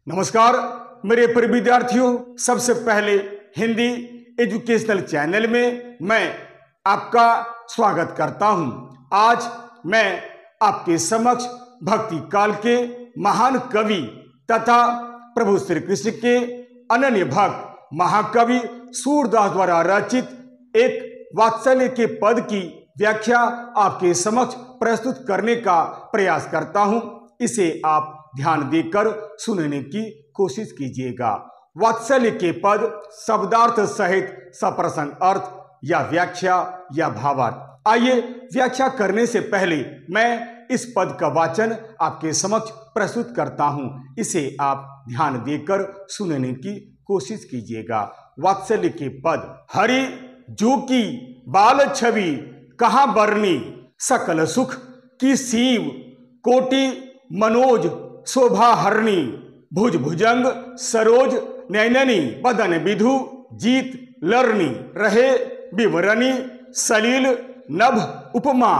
नमस्कार मेरे प्रिय विद्यार्थियों, सबसे पहले हिंदी एजुकेशनल चैनल में मैं आपका स्वागत करता हूं। आज मैं आपके समक्ष भक्ति काल के महान कवि तथा प्रभु श्री कृष्ण के अनन्य भक्त महाकवि सूरदास द्वारा रचित एक वात्सल्य के पद की व्याख्या आपके समक्ष प्रस्तुत करने का प्रयास करता हूं। इसे आप ध्यान देकर सुनने की कोशिश कीजिएगा। वात्सल्य के पद शब्दार्थ सहित सप्रसंग अर्थ या व्याख्या या भावार्थ। आइए व्याख्या करने से पहले मैं इस पद का वाचन आपके समक्ष प्रस्तुत करता हूं। इसे आप ध्यान देकर सुनने की कोशिश कीजिएगा। वात्सल्य के पद। हरि जू की बाल छवि कहाँ बरनी, सकल सुख की सीव कोटि मनोज शोभा हरणी, भुज भुजंग सरोज नैननी, बदन विधु जीत लरनी, रहे विवरणी सलील नभ उपमा,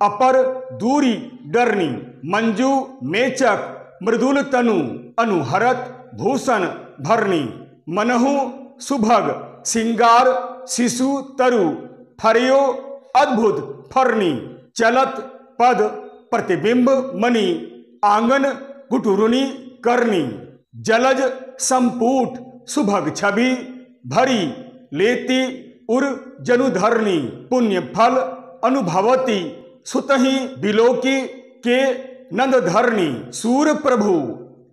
अपर दूरी डरनी, मंजू मेचक मृदुल तनु, अनुहरत भूषण भरनी, मनहु सुभग सिंगार शिशु तरु, फरियो अद्भुत फरनी, चलत पद प्रतिबिंब मणि, आंगन गुटुरुनी करनी, जलज संपूट सुभग छवि भरी, लेती उर जनुधरनी, पुण्य फल अनुभवती सुतहि बिलोकी के नंदधरनी, सूर प्रभु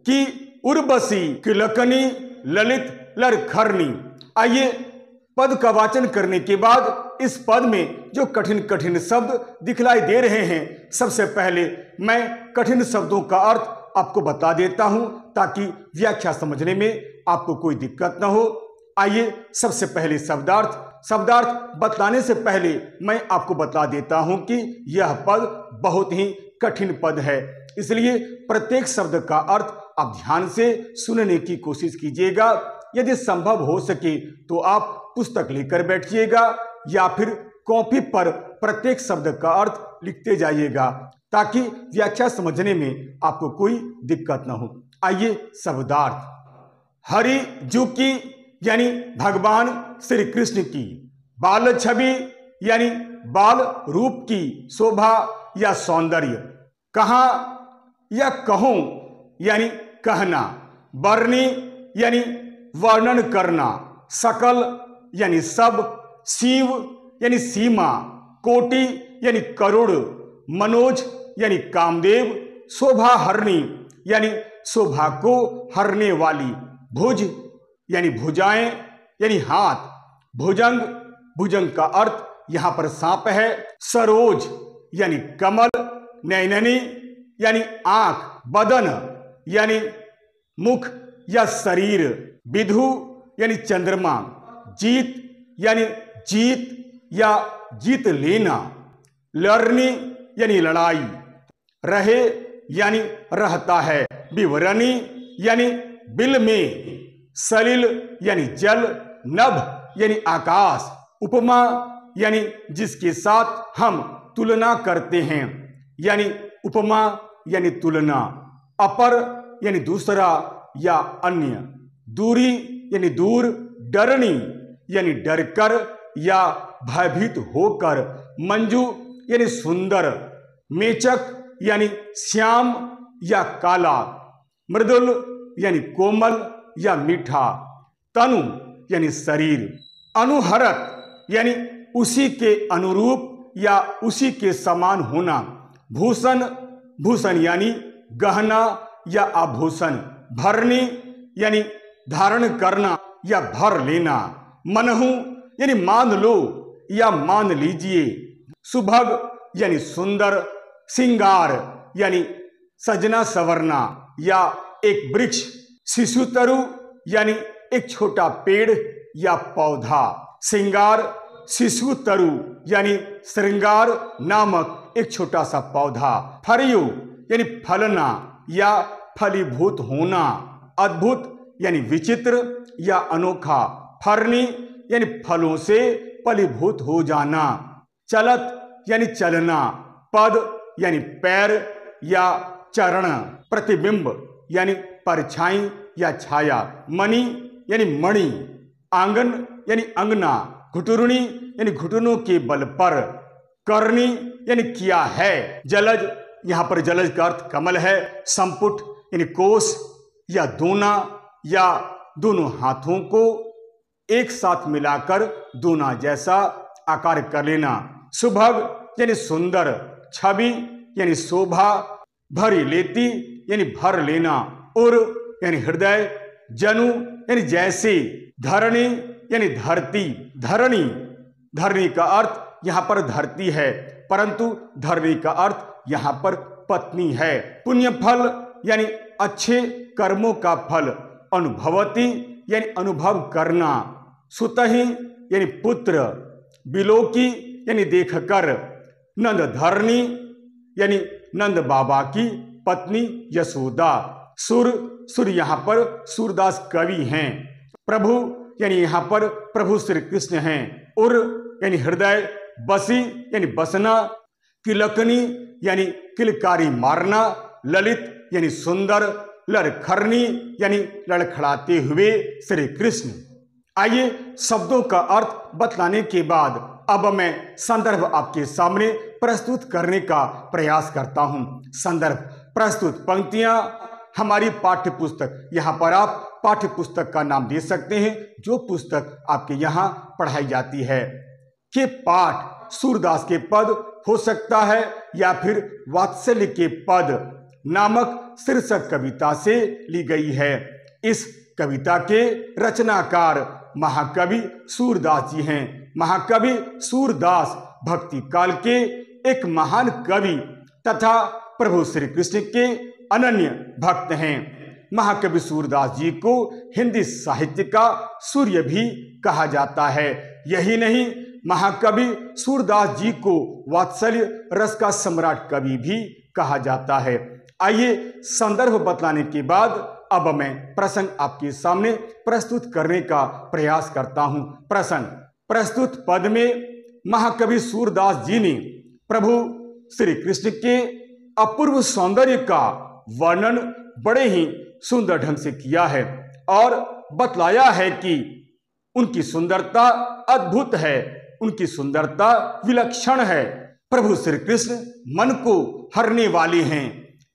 की उर्वशी किलकनी ललित लरखरनी। आइए पद का वाचन करने के बाद इस पद में जो कठिन कठिन शब्द दिखलाई दे रहे हैं, सबसे पहले मैं कठिन शब्दों का अर्थ आपको बता देता हूं ताकि व्याख्या समझने में आपको कोई दिक्कत ना हो। आइए सबसे पहले शब्दार्थ बताने से पहले मैं आपको बता देता हूं कि यह पद बहुत ही कठिन पद है, इसलिए प्रत्येक शब्द का अर्थ आप ध्यान से सुनने की कोशिश कीजिएगा। यदि संभव हो सके तो आप पुस्तक लेकर बैठिएगा या फिर कॉपी पर प्रत्येक शब्द का अर्थ लिखते जाइएगा ताकि व्याख्या समझने में आपको कोई दिक्कत न हो। आइए शब्दार्थ। हरि जू की यानी भगवान श्री कृष्ण की, बाल छवि यानी बाल रूप की शोभा या सौंदर्य, कहाँ या कहूं यानी कहना, बरनी यानी वर्णन करना, सकल यानी सब, शिव यानी सीमा, कोटि यानी करोड़, मनोज यानी कामदेव, शोभा हरणी यानी शोभा को हरने वाली, भुज यानी भुजाएं यानी हाथ, भुजंग भुजंग का अर्थ यहां पर सांप है, सरोज यानी कमल, नैननी यानी आंख, बदन यानी मुख या शरीर, विधु यानी चंद्रमा, जीत यानी जीत या जीत लेना, लड़नी यानी लड़ाई, रहे यानी रहता है, विवरणी यानी बिल में, सलिल यानी जल, नभ यानी आकाश, उपमा यानी जिसके साथ हम तुलना करते हैं यानी उपमा यानी तुलना, अपर यानी दूसरा या अन्य, दूरी यानी दूर, डरनी यानी डरकर या भयभीत होकर, मंजू यानी सुंदर, मेचक यानी श्याम या काला, मृदुल यानी कोमल या मीठा, तनु यानी शरीर, अनुहरत यानी उसी के अनुरूप या उसी के समान होना, भूषण भूषण यानी गहना या आभूषण, भरनी यानी धारण करना या भर लेना, मनहु यानी मान लो या मान लीजिए, सुभग यानी सुंदर, सिंगार यानी सजना संवरना या एक वृक्ष, शिशु तरु यानी एक छोटा पेड़ या पौधा, श्रृंगार शिशु तरु यानी श्रृंगार नामक एक छोटा सा पौधा, फरियो यानी फलना या फलीभूत होना, अद्भुत यानी विचित्र या अनोखा, फरनी यानी फलों से फलीभूत हो जाना, चलत यानी चलना, पद यानी पैर या चरण, प्रतिबिंब यानी परछाई या छाया, मणि यानी मणि, आंगन यानी अंगना, घुटुरणी यानी घुटनों के बल पर, करनी यानी किया है, जलज, यहाँ पर जलज का अर्थ कमल है, संपुट यानी कोस या दोना या दोनों हाथों को एक साथ मिलाकर दोना जैसा आकार कर लेना, सुभग यानी सुंदर, छवि यानी शोभा, भरी लेती यानी भर लेना, उर यानी हृदय, जनु यानी जैसे, धरणी यानी धरती, धरणी, धरणी का अर्थ यहाँ पर धरती है, परंतु धरणी का अर्थ यहाँ पर पत्नी है, पुण्य फल यानी अच्छे कर्मों का फल, अनुभवती यानी अनुभव करना, सुतहि यानी पुत्र, बिलोकी यानी देखकर, नंदधरणी यानी नंद बाबा की पत्नी यशोदा, सुर, सुर यहाँ पर सूरदास कवि हैं, प्रभु यानी यहाँ पर प्रभु श्री कृष्ण हैं, उर यानी हृदय, बसी यानी बसना, किलकनी यानी किलकारी मारना, ललित यानी सुंदर, लड़खड़नी यानी लड़खड़ाते हुए श्री कृष्ण। आइए शब्दों का अर्थ बतलाने के बाद अब मैं संदर्भ आपके सामने प्रस्तुत करने का प्रयास करता हूं। संदर्भ, प्रस्तुत पंक्तियां हमारी पाठ्य पुस्तक, यहाँ पर आप पाठ्य पुस्तक का नाम दे सकते हैं जो पुस्तक आपके यहाँ पढ़ाई जाती है, के पाठ सूरदास के पद हो सकता है या फिर वात्सल्य के पद नामक शीर्षक कविता से ली गई है। इस कविता के रचनाकार महाकवि सूरदास जी हैं। महाकवि सूरदास भक्ति काल के एक महान कवि तथा प्रभु श्री कृष्ण के अनन्य भक्त हैं। महाकवि सूरदास जी को हिंदी साहित्य का सूर्य भी कहा जाता है। यही नहीं, महाकवि सूरदास जी को वात्सल्य रस का सम्राट कवि भी कहा जाता है। आइए संदर्भ बतलाने के बाद अब मैं प्रसंग आपके सामने प्रस्तुत करने का प्रयास करता हूं। प्रसंग, प्रस्तुत पद में महाकवि सूरदास जी ने प्रभु श्री कृष्ण के अपूर्व सौंदर्य का वर्णन बड़े ही सुंदर ढंग से किया है और बतलाया है कि उनकी सुंदरता अद्भुत है, उनकी सुंदरता विलक्षण है। प्रभु श्री कृष्ण मन को हरने वाले हैं।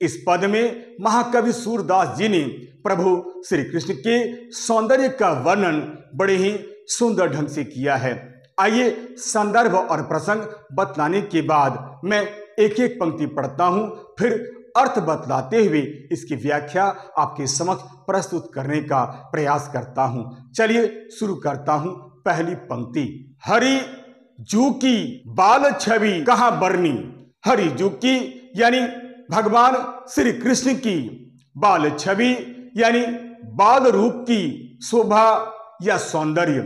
इस पद में महाकवि सूरदास जी ने प्रभु श्री कृष्ण के सौंदर्य का वर्णन बड़े ही सुंदर ढंग से किया है। आइए संदर्भ और प्रसंग बतलाने के बाद मैं एक एक पंक्ति पढ़ता हूं, फिर अर्थ बतलाते हुए इसकी व्याख्या आपके समक्ष प्रस्तुत करने का प्रयास करता हूं। चलिए शुरू करता हूं। पहली पंक्ति, हरि जू की बाल छवि कहाँ बरनी। हरि जू की यानी भगवान श्री कृष्ण की, बाल छवि यानी बाल रूप की शोभा या सौंदर्य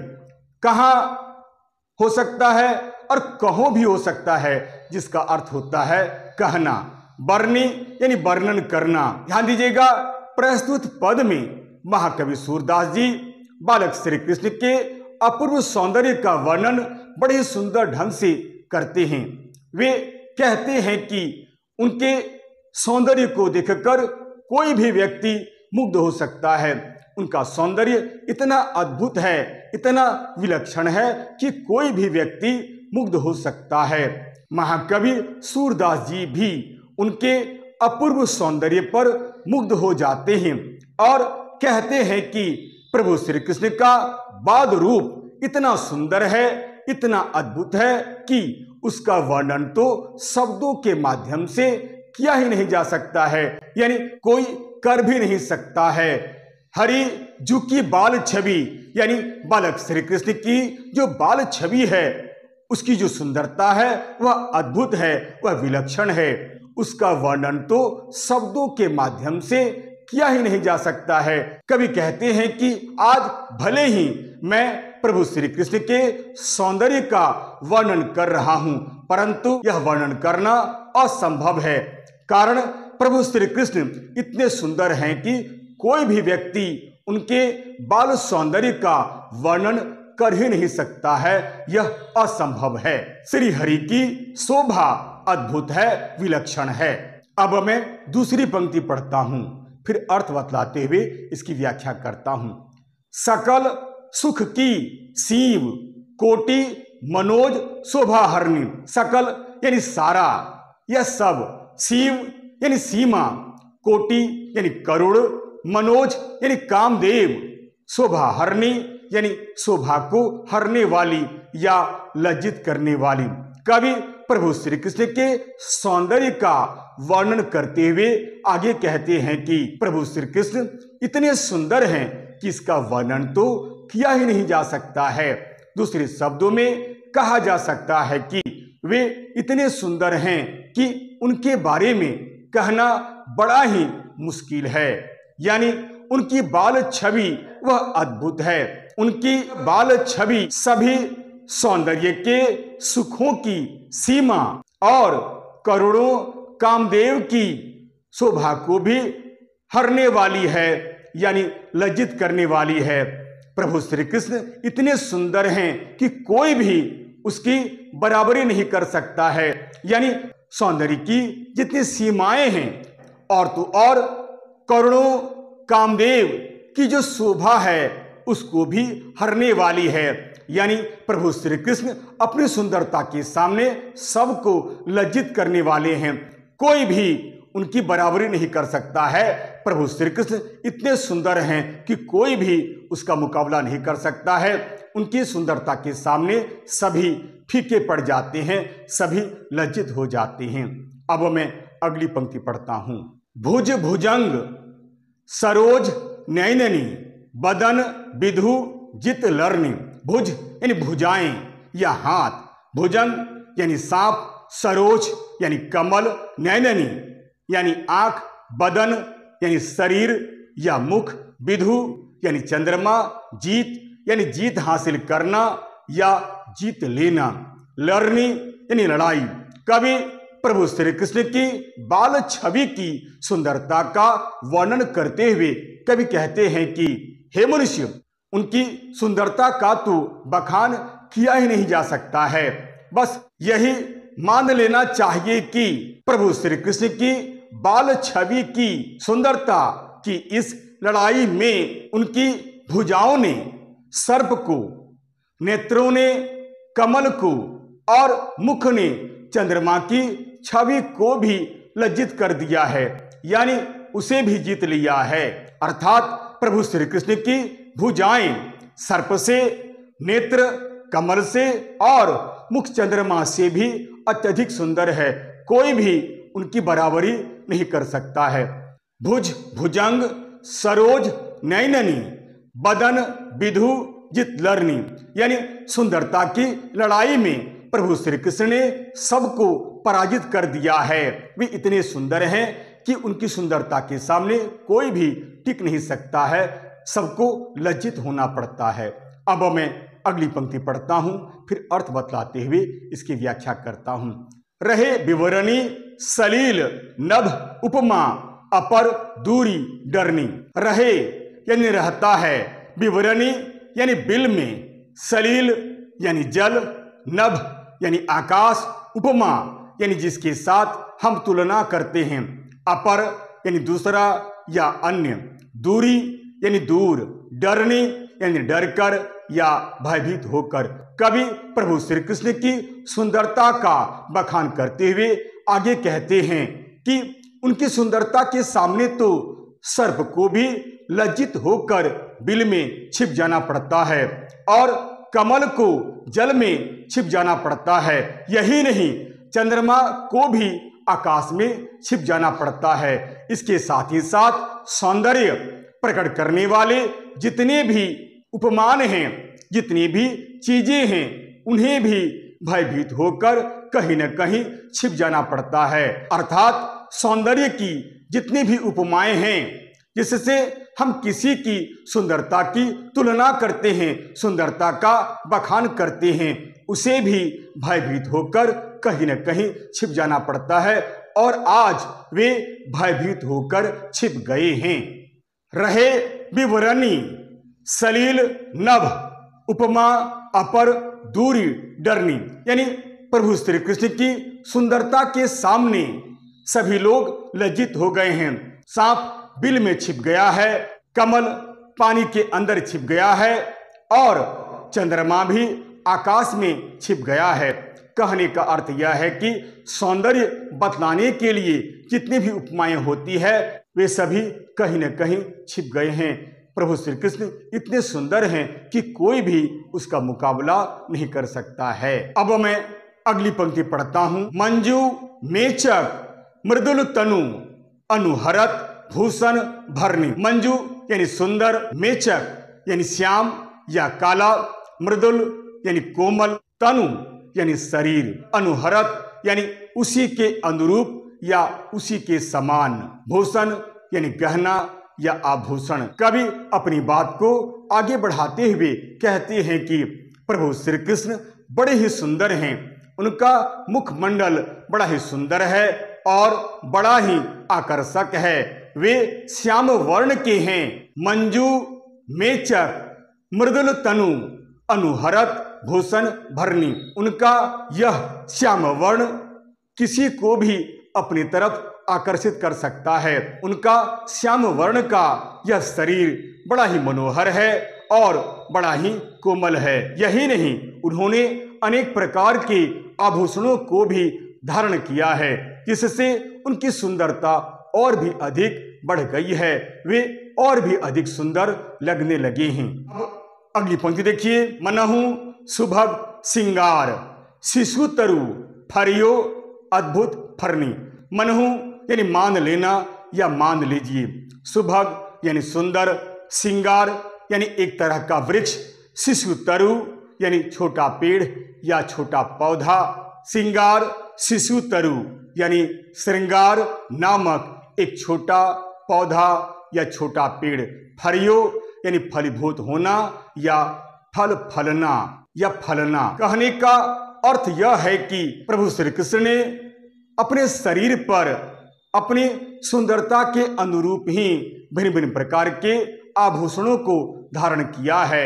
कहाँ हो सकता है और कहों भी हो सकता है, जिसका अर्थ होता है कहना। बरनी यानी वर्णन करना। ध्यान दीजिएगा, प्रस्तुत पद में महाकवि सूरदास जी बालक श्री कृष्ण के अपूर्व सौंदर्य का वर्णन बड़े सुंदर ढंग से करते हैं। वे कहते हैं कि उनके सौंदर्य को देखकर कोई भी व्यक्ति मुग्ध हो सकता है। उनका सौंदर्य इतना अद्भुत है, इतना विलक्षण है कि कोई भी व्यक्ति मुग्ध हो सकता है। महाकवि सूरदास जी भी उनके अपूर्व सौंदर्य पर मुग्ध हो जाते हैं और कहते हैं कि प्रभु श्री कृष्ण का बाल रूप इतना सुंदर है, इतना अद्भुत है कि उसका वर्णन तो शब्दों के माध्यम से किया ही नहीं जा सकता है, यानी कोई कर भी नहीं सकता है। हरि जू की बाल छवि यानी बालक श्री कृष्ण की जो बाल छवि है, उसकी जो सुंदरता है वह अद्भुत है, वह विलक्षण है। उसका वर्णन तो शब्दों के माध्यम से किया ही नहीं जा सकता है। कवि कहते हैं कि आज भले ही मैं प्रभु श्री कृष्ण के सौंदर्य का वर्णन कर रहा हूं, परंतु यह वर्णन करना असंभव है। कारण प्रभु श्री कृष्ण इतने सुंदर हैं कि कोई भी व्यक्ति उनके बाल सौंदर्य का वर्णन कर ही नहीं सकता है, यह असंभव है। श्री हरि की शोभा अद्भुत है, विलक्षण है। अब मैं दूसरी पंक्ति पढ़ता हूं, फिर अर्थ बतलाते हुए इसकी व्याख्या करता हूं। सकल सुख की सीव, कोटि मनोज शोभा हरणी। सकल यानी सारा, यह सब, शिव यानी सीमा, कोटि यानी करोड़, मनोज यानी कामदेव, शोभा हरणी यानी शोभा को हरने वाली या लज्जित करने वाली। कवि प्रभु श्री कृष्ण के सौंदर्य का वर्णन करते हुए आगे कहते हैं कि प्रभु श्री कृष्ण इतने सुंदर हैं कि इसका वर्णन तो किया ही नहीं जा सकता है। दूसरे शब्दों में कहा जा सकता है कि वे इतने सुंदर हैं कि उनके बारे में कहना बड़ा ही मुश्किल है। यानी उनकी बाल छवि वह अद्भुत है। उनकी बाल छवि सभी सौंदर्य के सुखों की सीमा और करोड़ों कामदेव की शोभा को भी हरने वाली है, यानी लज्जित करने वाली है। प्रभु श्री कृष्ण इतने सुंदर हैं कि कोई भी उसकी बराबरी नहीं कर सकता है। यानी सौंदर्य की जितनी सीमाएं हैं और तो और करोड़ों कामदेव की जो शोभा है उसको भी हरने वाली है। यानी प्रभु श्री कृष्ण अपनी सुंदरता के सामने सबको लज्जित करने वाले हैं। कोई भी उनकी बराबरी नहीं कर सकता है। प्रभु श्री कृष्ण इतने सुंदर हैं कि कोई भी उसका मुकाबला नहीं कर सकता है। उनकी सुंदरता के सामने सभी फीके पड़ जाते हैं, सभी लज्जित हो जाते हैं। अब मैं अगली पंक्ति पढ़ता हूं। भुज भुजंग सरोज नयननी, बदन विधु जित लर्णी। भुज यानी भुजाएं या हाथ, भुजंग यानी सांप, सरोज यानी कमल, नयननी यानी आंख, बदन यानी शरीर या मुख, विधु यानी चंद्रमा, जीत यानी जीत हासिल करना या जीत लेना, लर्णी यानी लड़ाई। कवि प्रभु श्री कृष्ण की बाल छवि की सुंदरता का वर्णन करते हुए कवि कहते हैं कि हे मनुष्य, उनकी सुंदरता का तो बखान किया ही नहीं जा सकता है। बस यही मान लेना चाहिए कि प्रभु श्री कृष्ण की बाल छवि की सुंदरता की इस लड़ाई में उनकी भुजाओं ने सर्प को, नेत्रों ने कमल को और मुख ने चंद्रमा की छवि को भी लज्जित कर दिया है, यानी उसे भी जीत लिया है। अर्थात प्रभु श्री कृष्ण की भुजाएं सर्प से, नेत्र कमल से और मुख चंद्रमा से भी अत्यधिक सुंदर है। कोई भी उनकी बराबरी नहीं कर सकता है। भुज भुजंग सरोज नयननी, बदन विधु जित लर्णी, यानी सुंदरता की लड़ाई में प्रभु श्री कृष्ण ने सबको पराजित कर दिया है। वे इतने सुंदर हैं कि उनकी सुंदरता के सामने कोई भी टिक नहीं सकता है, सबको लज्जित होना पड़ता है। अब मैं अगली पंक्ति पढ़ता हूं, फिर अर्थ बतलाते हुए इसकी व्याख्या करता हूं। रहे विवरणी सलील नभ उपमा, अपर दूरी डरनी। रहे यानी रहता है, विवरणी यानी बिल में, सलील यानी जल, नभ यानी आकाश, उपमा यानी जिसके साथ हम तुलना करते हैं, अपर यानी दूसरा या अन्य, दूरी यानी दूर, डरनी यानी डरकर या भयभीत होकर। कवि प्रभु श्री कृष्ण की सुंदरता का बखान करते हुए आगे कहते हैं कि उनकी सुंदरता के सामने तो सर्प को भी लज्जित होकर बिल में छिप जाना पड़ता है और कमल को जल में छिप जाना पड़ता है। यही नहीं, चंद्रमा को भी आकाश में छिप जाना पड़ता है। इसके साथ ही साथ सौंदर्य प्रकट करने वाले जितने भी उपमान हैं, जितनी भी चीजें हैं, उन्हें भी भयभीत होकर कहीं न कहीं छिप जाना पड़ता है। अर्थात सौंदर्य की जितनी भी उपमाएं हैं जिससे हम किसी की सुंदरता की तुलना करते हैं, सुंदरता का बखान करते हैं, उसे भी भयभीत होकर कहीं न कहीं छिप जाना पड़ता है और आज वे भयभीत होकर छिप गए हैं। रहे विवरणी सलील नभ उपमा, अपर दूरी डरनी, यानी प्रभु श्री कृष्ण की सुंदरता के सामने सभी लोग लज्जित हो गए हैं। सांप बिल में छिप गया है, कमल पानी के अंदर छिप गया है और चंद्रमा भी आकाश में छिप गया है। कहने का अर्थ यह है कि सौंदर्य बतलाने के लिए जितनी भी उपमाएं होती है वे सभी कहीं न कहीं छिप गए हैं। प्रभु श्री कृष्ण इतने सुंदर हैं कि कोई भी उसका मुकाबला नहीं कर सकता है। अब मैं अगली पंक्ति पढ़ता हूं। मंजू मेचक मृदुल तनु अनुहरत भूषण भरणी। मंजू यानी सुंदर, मेचक यानी श्याम या काला, मृदुल यानी कोमल, तनु यानी शरीर, अनुहरत यानी उसी के अनुरूप या उसी के समान, भूषण यानी गहना या आभूषण। कवि अपनी बात को आगे बढ़ाते हुए कहते हैं कि प्रभु श्री कृष्ण बड़े ही सुंदर हैं, उनका मुखमंडल बड़ा ही सुंदर है और बड़ा ही आकर्षक है। वे श्याम वर्ण के हैं। मंजू मेचक मृदुल तनु अनुहरत भूषण भरणी। उनका यह श्याम वर्ण किसी को भी अपनी तरफ आकर्षित कर सकता है। उनका श्याम वर्ण का यह शरीर बड़ा ही मनोहर है और बड़ा ही कोमल है। यही नहीं, उन्होंने अनेक प्रकार के आभूषणों को भी धारण किया है, जिससे उनकी सुंदरता और भी अधिक बढ़ गई है। वे और भी अधिक सुंदर लगने लगे हैं। अगली पंक्ति देखिए। मनहु सुभग सिंगार शिशु तरु फरियो अद्भुत फरनी। मनहु यानी मान लेना या मान लीजिए, सुभग यानी सुंदर, सिंगार यानी एक तरह का वृक्ष, शिशु तरु यानी छोटा पेड़ या छोटा पौधा, सिंगार शिशु तरु यानी श्रृंगार नामक एक छोटा पौधा या छोटा पेड़, फरियो यानी फलीभूत होना या फल फलना या फलना। कहने का अर्थ यह है कि प्रभु श्री कृष्ण ने अपने शरीर पर अपनी सुंदरता के अनुरूप ही भिन्न भिन्न प्रकार के आभूषणों को धारण किया है।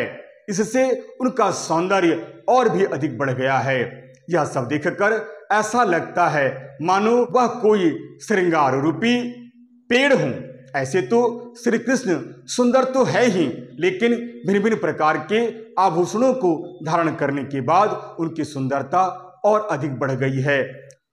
इससे उनका सौंदर्य और भी अधिक बढ़ गया है। यह सब देखकर ऐसा लगता है मानो वह कोई श्रृंगार रूपी पेड़ हो। ऐसे तो श्री कृष्ण सुंदर तो है ही, लेकिन भिन्न भिन्न प्रकार के आभूषणों को धारण करने के बाद उनकी सुंदरता और अधिक बढ़ गई है।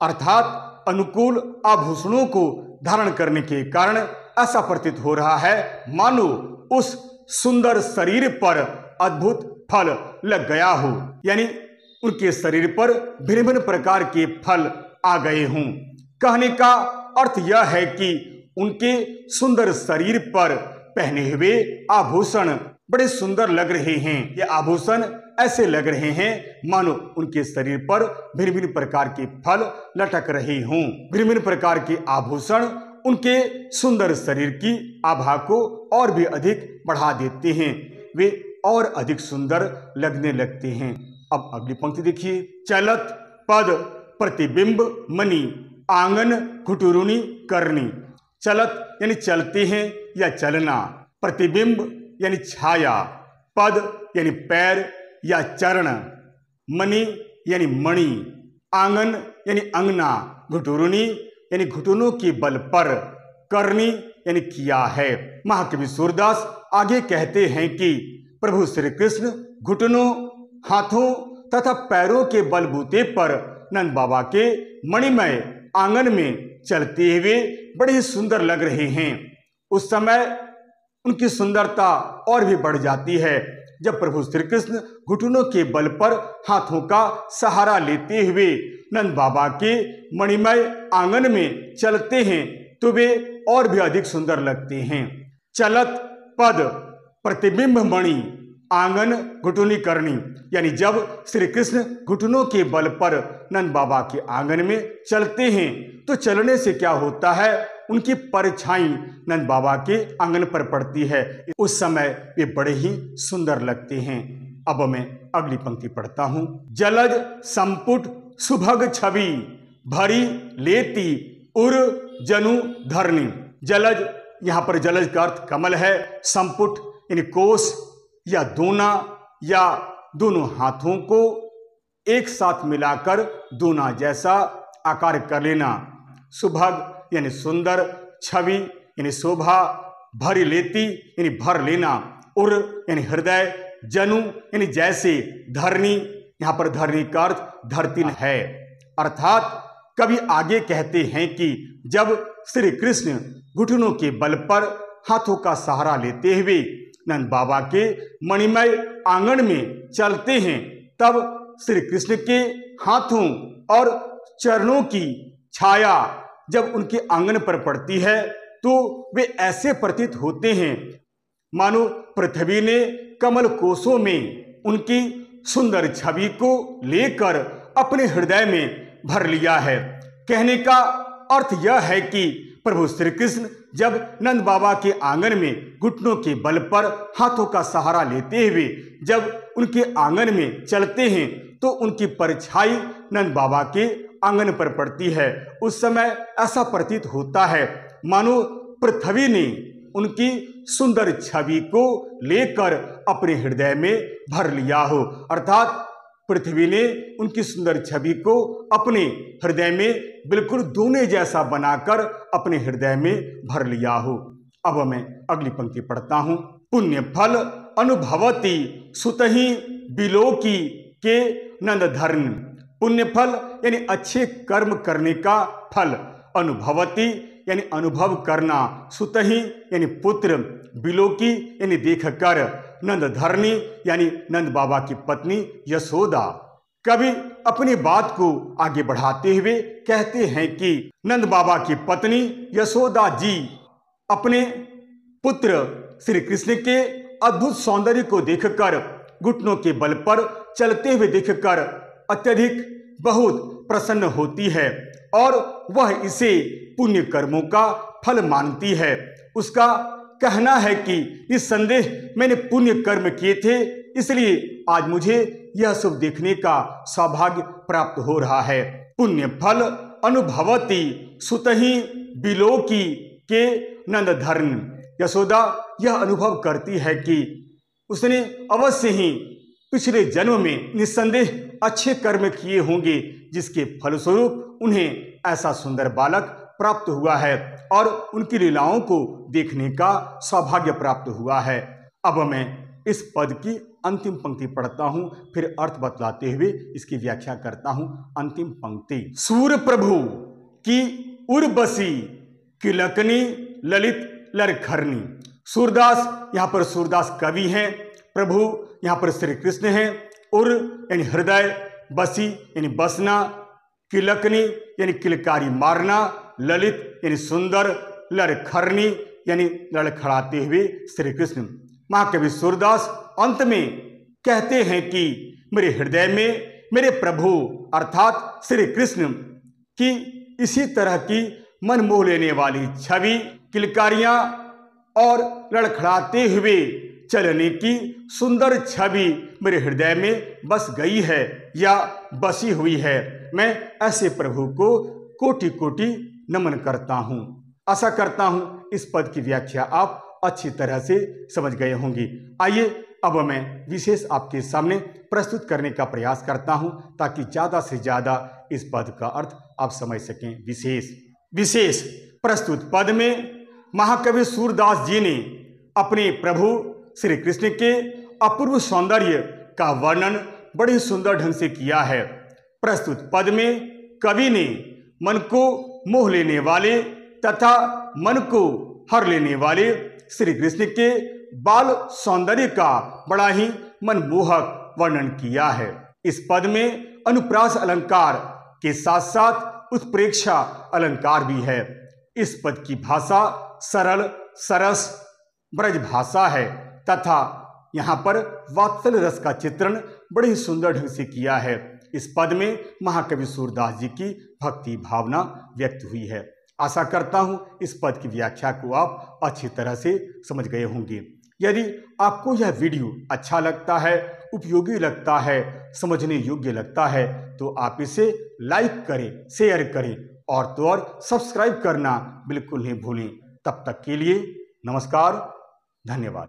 अर्थात अनुकूल आभूषणों को धारण करने के कारण ऐसा प्रतीत हो रहा है मानो उस सुंदर शरीर पर अद्भुत फल लग गया हो, यानी उनके शरीर पर भिन्न भिन्न प्रकार के फल आ गए हों। कहने का अर्थ यह है कि उनके सुंदर शरीर पर पहने हुए आभूषण बड़े सुंदर लग रहे हैं। ये आभूषण ऐसे लग रहे हैं मानो उनके शरीर पर भिन्न भिन्न प्रकार के फल लटक रहे हों। भिन्न भिन्न प्रकार के आभूषण उनके सुंदर शरीर की आभा को और भी अधिक बढ़ा देते हैं, वे और अधिक सुंदर लगने लगते हैं। अब अगली पंक्ति देखिए। चलत पद प्रतिबिंब मणि आंगन घुटुरुनी करनी। चलत यानी चलते हैं या चलना, प्रतिबिंब यानी छाया, पद यानी पैर या चरण, मणि यानी मणि, आंगन यानी अंगना, घुटुरुनी यानी घुटनों के बल पर, करनी यानी किया है। महाकवि सूरदास आगे कहते हैं कि प्रभु श्री कृष्ण घुटनों, हाथों तथा पैरों के बलबूते पर नंद बाबा के मणिमय आंगन में चलते हुए बड़े ही सुंदर लग रहे हैं। उस समय उनकी सुंदरता और भी बढ़ जाती है जब प्रभु श्री कृष्ण घुटनों के बल पर हाथों का सहारा लेते हुए नंद बाबा के मणिमय आंगन में चलते हैं तो वे और भी अधिक सुंदर लगते हैं। चलत पद प्रतिबिंब मणि आंगन घुटुनी करनी, यानी जब श्री कृष्ण घुटनों के बल पर नंद बाबा के आंगन में चलते हैं तो चलने से क्या होता है, उनकी परछाई नंद बाबा के आंगन पर पड़ती है। उस समय वे बड़े ही सुंदर लगते हैं। अब मैं अगली पंक्ति पढ़ता हूं। जलज संपुट सुभग छवि भरी लेती उर जनु धरनी। जलज, यहाँ पर जलज का अर्थ कमल है, संपुट यानी कोस या दोना या दोनों हाथों को एक साथ मिलाकर दोना जैसा आकार कर लेना। सुभग यानी सुंदर, छवि यानी शोभा, भर लेती यानी भर लेना, उर यानी हृदय, जनु यानी जैसे, धरनी, यहाँ पर धरनी का अर्थ धरती है। अर्थात कवि आगे कहते हैं कि जब श्री कृष्ण घुटनों के बल पर हाथों का सहारा लेते हुए नंद बाबा के मणिमय आंगन में चलते हैं, तब श्री कृष्ण के हाथों और चरणों की छाया जब उनके आंगन पर पड़ती है तो वे ऐसे प्रतीत होते हैं मानो पृथ्वी ने कमल कोशों में उनकी सुंदर छवि को लेकर अपने हृदय में भर लिया है। कहने का अर्थ यह है कि प्रभु श्री कृष्ण जब नंद बाबा के आंगन में घुटनों के बल पर हाथों का सहारा लेते हुए जब उनके आंगन में चलते हैं तो उनकी परछाई नंद बाबा के आंगन पर पड़ती है। उस समय ऐसा प्रतीत होता है मानो पृथ्वी ने उनकी सुंदर छवि को लेकर अपने हृदय में भर लिया हो, अर्थात पृथ्वी ने उनकी सुंदर छवि को अपने हृदय में बिल्कुल दोने जैसा बनाकर अपने हृदय में भर लिया हो। अब मैं अगली पंक्ति पढ़ता हूं। पुण्य फल अनुभवती सुतहि बिलोकी के नंदधर्न। पुण्य फल यानी अच्छे कर्म करने का फल, अनुभवती यानी अनुभव करना, सुतहि यानी पुत्र, बिलोकी यानी देखकर, नंदधरनी यानी नंद बाबा की पत्नी यशोदा। कवि अपनी बात को आगे बढ़ाते हुए कहते हैं कि नंद बाबा की पत्नी यशोदा जी अपने पुत्र श्री कृष्ण के अद्भुत सौंदर्य को देखकर, घुटनों के बल पर चलते हुए देखकर अत्यधिक बहुत प्रसन्न होती है और वह इसे पुण्य कर्मों का फल मानती है। उसका कहना है कि निस्संदेह मैंने पुण्य कर्म किए थे, इसलिए आज मुझे यह सब देखने का सौभाग्य प्राप्त हो रहा है। पुण्य फल अनुभवती सुतहि बिलोकी के नंदधर्न। यशोदा यह अनुभव करती है कि उसने अवश्य ही पिछले जन्म में निस्संदेह अच्छे कर्म किए होंगे, जिसके फलस्वरूप उन्हें ऐसा सुंदर बालक प्राप्त हुआ है और उनकी लीलाओं को देखने का सौभाग्य प्राप्त हुआ है। अब मैं इस पद की अंतिम पंक्ति पढ़ता हूं, फिर अर्थ बतलाते हुए इसकी व्याख्या करता हूं। अंतिम पंक्ति। सूर प्रभु की उर्वशी किलकनी ललित लरखरनी। सूरदास, यहाँ पर सूरदास कवि हैं, प्रभु यहाँ पर श्री कृष्ण हैं। उर यानी हृदय, बसी यानी बसना, किलकनी यानी किलकारी मारना, ललित यानी सुंदर, लरखरनी यानी लड़खड़ाते हुए श्री कृष्ण। महाकवि सूरदास अंत में कहते हैं कि मेरे हृदय में मेरे प्रभु अर्थात श्री कृष्ण की इसी तरह की मन मोह लेने वाली छवि, किलकारियां और लड़खड़ाते हुए चलने की सुंदर छवि मेरे हृदय में बस गई है या बसी हुई है। मैं ऐसे प्रभु को कोटि कोटि नमन करता हूँ। आशा करता हूँ इस पद की व्याख्या आप अच्छी तरह से समझ गए होंगे। आइए अब मैं विशेष आपके सामने प्रस्तुत करने का प्रयास करता हूँ ताकि ज़्यादा से ज़्यादा इस पद का अर्थ आप समझ सकें। विशेष प्रस्तुत पद में महाकवि सूरदास जी ने अपने प्रभु श्री कृष्ण के अपूर्व सौंदर्य का वर्णन बड़े सुंदर ढंग से किया है। प्रस्तुत पद में कवि ने मन को मोह लेने वाले तथा मन को हर लेने वाले श्री कृष्ण के बाल सौंदर्य का बड़ा ही मनमोहक वर्णन किया है। इस पद में अनुप्रास अलंकार के साथ साथ उत्प्रेक्षा अलंकार भी है। इस पद की भाषा सरल सरस ब्रज भाषा है तथा यहाँ पर वात्सल्य रस का चित्रण बड़े ही सुंदर ढंग से किया है। इस पद में महाकवि सूरदास जी की भक्ति भावना व्यक्त हुई है। आशा करता हूँ इस पद की व्याख्या को आप अच्छी तरह से समझ गए होंगे। यदि आपको यह वीडियो अच्छा लगता है, उपयोगी लगता है, समझने योग्य लगता है तो आप इसे लाइक करें, शेयर करें और तो और सब्सक्राइब करना बिल्कुल नहीं भूलें। तब तक के लिए नमस्कार, धन्यवाद।